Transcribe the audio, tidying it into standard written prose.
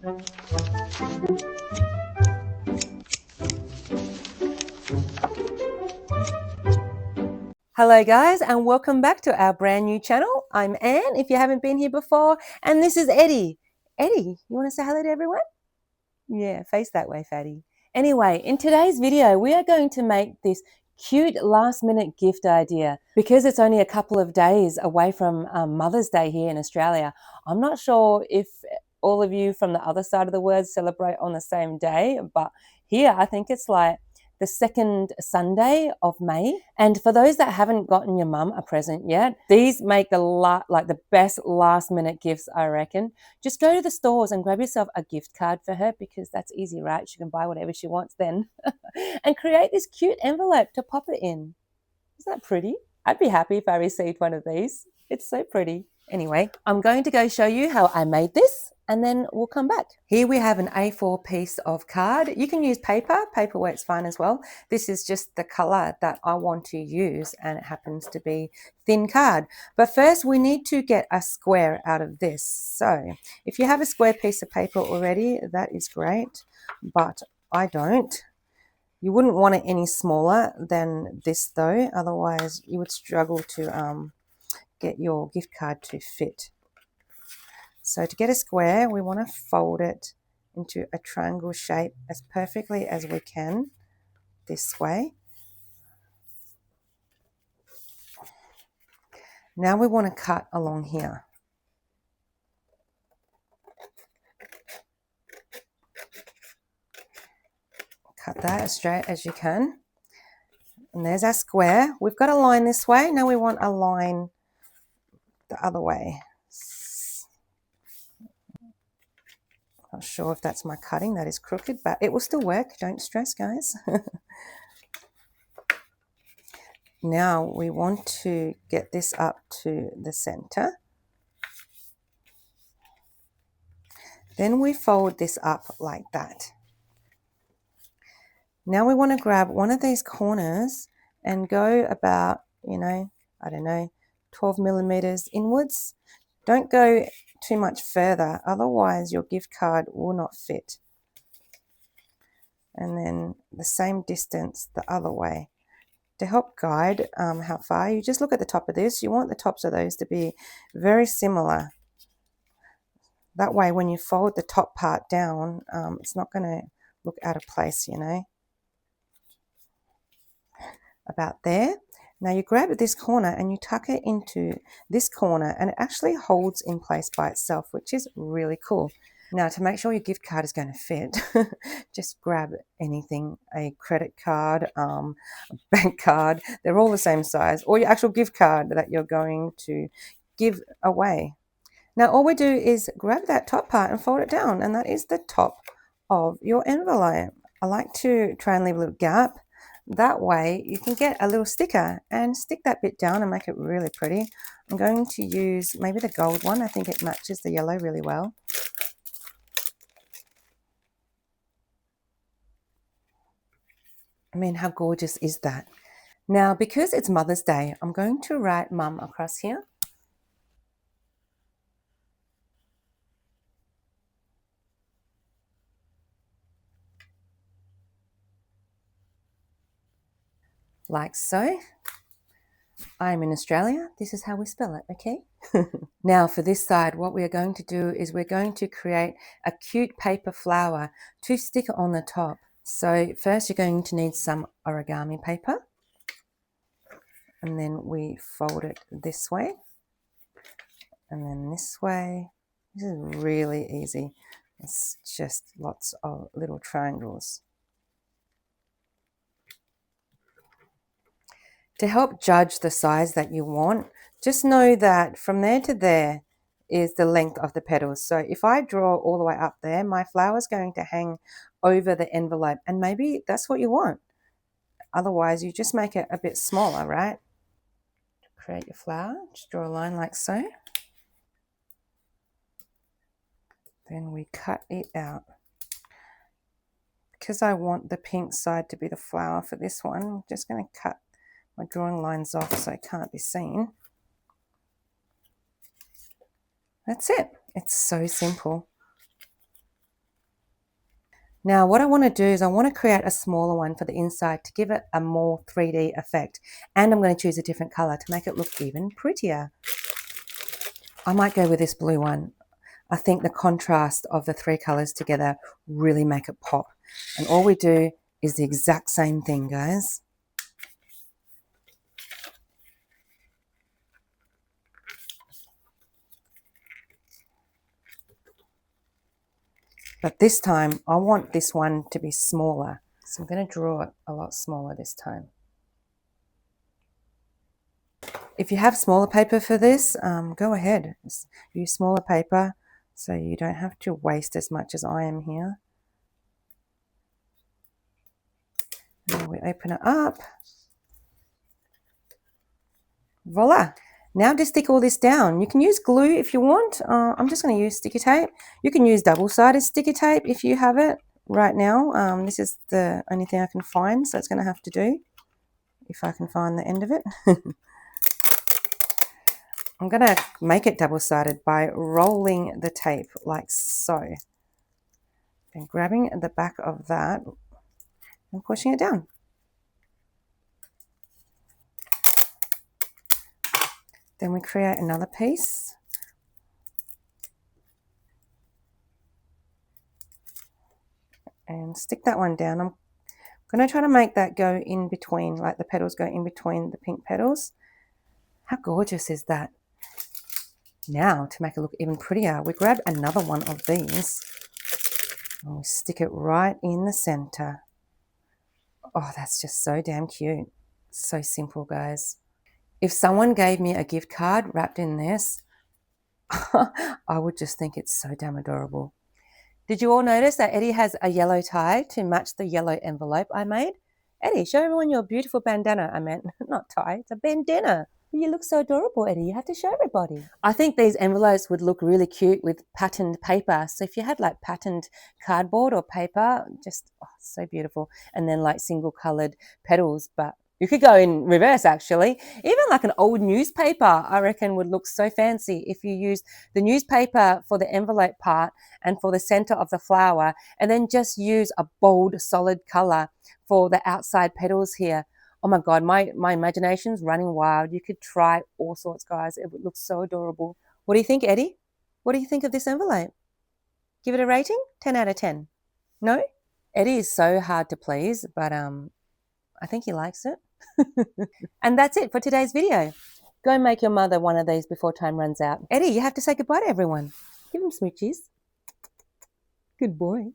Hello guys, and welcome back to our brand new channel. I'm Anne, if you haven't been here before, and this is Eddie. Eddie, you want to say hello to everyone? Yeah, face that way, fatty. Anyway, in today's video, we are going to make this cute last minute gift idea. Because it's only a couple of days away from Mother's Day here in Australia, I'm not sure if all of you from the other side of the world celebrate on the same day, but here I think it's like the second Sunday of May. And for those that haven't gotten your mum a present yet, these make the best last minute gifts, I reckon. Just go to the stores and grab yourself a gift card for her, because that's easy, right? She can buy whatever she wants then. And create this cute envelope to pop it in. Isn't that pretty? I'd be happy if I received one of these. It's so pretty. Anyway, I'm going to go show you how I made this, and then we'll come back. Here we have an A4 piece of card. You can use paper. Paper works fine as well. This is just the color that I want to use, and it happens to be thin card. But first we need to get a square out of this. So if you have a square piece of paper already, that is great, but I don't. You wouldn't want it any smaller than this though, otherwise you would struggle to get your gift card to fit. So to get a square, we want to fold it into a triangle shape as perfectly as we can, this way. Now we want to cut along here. Cut that as straight as you can. And there's our square. We've got a line this way. Now we want a line the other way. Not sure if that's my cutting, that is crooked, but it will still work. Don't stress, guys. Now we want to get this up to the center. Then we fold this up like that. Now we want to grab one of these corners and go about, I don't know, 12 millimeters inwards. Don't go too much further, otherwise your gift card will not fit. And then the same distance the other way. To help guide how far, you just look at the top of this. You want the tops of those to be very similar. That way when you fold the top part down, it's not going to look out of place, About there. Now you grab this corner and you tuck it into this corner, and it actually holds in place by itself, which is really cool. Now to make sure your gift card is going to fit, just grab anything, a credit card, a bank card, they're all the same size, or your actual gift card that you're going to give away. Now all we do is grab that top part and fold it down, and that is the top of your envelope. I like to try and leave a little gap. That way you can get a little sticker and stick that bit down and make it really pretty. I'm going to use maybe the gold one. I think it matches the yellow really well. I mean, how gorgeous is that? Now, because it's Mother's Day, I'm going to write Mum across here. Like so. I'm in Australia. This is how we spell it, okay? Now for this side, what we are going to do is we're going to create a cute paper flower to stick on the top. So first you're going to need some origami paper, and then we fold it this way and then this way. This is really easy. It's just lots of little triangles. To help judge the size that you want, just know that from there to there is the length of the petals. So if I draw all the way up there, my flower is going to hang over the envelope, and maybe that's what you want. Otherwise, you just make it a bit smaller, right? Create your flower, just draw a line like so. Then we cut it out. Because I want the pink side to be the flower for this one, I'm just going to cut my drawing lines off so it can't be seen. That's it. It's so simple. Now what I want to do is I want to create a smaller one for the inside to give it a more 3D effect. And I'm going to choose a different color to make it look even prettier. I might go with this blue one. I think the contrast of the three colors together really make it pop. And all we do is the exact same thing, guys. But this time, I want this one to be smaller. So I'm going to draw it a lot smaller this time. If you have smaller paper for this, go ahead. Just use smaller paper so you don't have to waste as much as I am here. And we open it up. Voila! Now to stick all this down. You can use glue if you want. I'm just going to use sticky tape. You can use double-sided sticky tape if you have it right now. This is the only thing I can find, so it's going to have to do if I can find the end of it. I'm going to make it double-sided by rolling the tape like so. And grabbing the back of that and pushing it down. Then we create another piece. And stick that one down. I'm going to try to make that go in between, like the petals go in between the pink petals. How gorgeous is that? Now, to make it look even prettier, we grab another one of these and we stick it right in the center. Oh, that's just so damn cute. So simple, guys. If someone gave me a gift card wrapped in this, I would just think it's so damn adorable. Did you all notice that Eddie has a yellow tie to match the yellow envelope I made? Eddie, show everyone your beautiful bandana. I meant, not tie, it's a bandana. You look so adorable, Eddie. You have to show everybody. I think these envelopes would look really cute with patterned paper. So if you had like patterned cardboard or paper, just so beautiful. And then like single colored petals, but you could go in reverse actually. Even like an old newspaper, I reckon would look so fancy if you use the newspaper for the envelope part and for the center of the flower, and then just use a bold, solid color for the outside petals here. Oh my God, my imagination's running wild. You could try all sorts, guys. It would look so adorable. What do you think, Eddie? What do you think of this envelope? Give it a rating? 10 out of 10. No? Eddie is so hard to please, but I think he likes it. And that's it for today's video. Go and make your mother one of these before time runs out. Eddie, you have to say goodbye to everyone. Give them smoochies. Good boy.